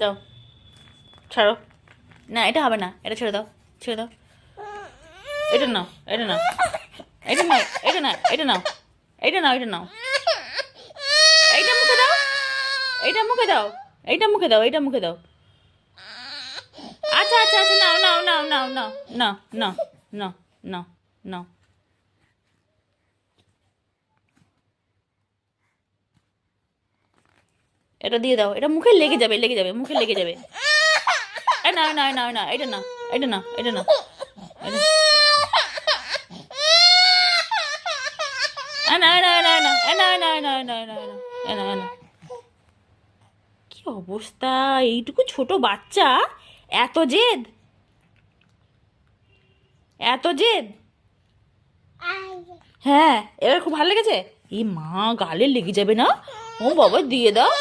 দাও, ছাড়ো। না, এটা হবে না, এটা ছেড়ে দাও, ছেড়ে দাও। এটা নাও, এটা নাও, এটা নাও, এটা না, এটা নাও, এটা নাও, এটা নাও, এইটা মুখে দাও, এইটা মুখে দাও, এইটা মুখে দাও, এইটা মুখে দাও। আচ্ছা আচ্ছা আচ্ছা, নাও নাও নাও নাও নাও নাও নাও নাও নাও নাও। এটা দিয়ে দাও, এটা মুখে লেগে যাবে, লেগে যাবে, মুখে লেগে যাবে। না না না না, এটা না, এটা না, এটা না, এটা না না না না না না না না না না না। কি অবস্থা, এইটুকু ছোট বাচ্চা, এত জেদ, এত জেদ। হ্যাঁ, এবার খুব ভালো লেগেছে। এই মা, গালে লেগে যাবে না? ও বাবা, দিয়ে দাও।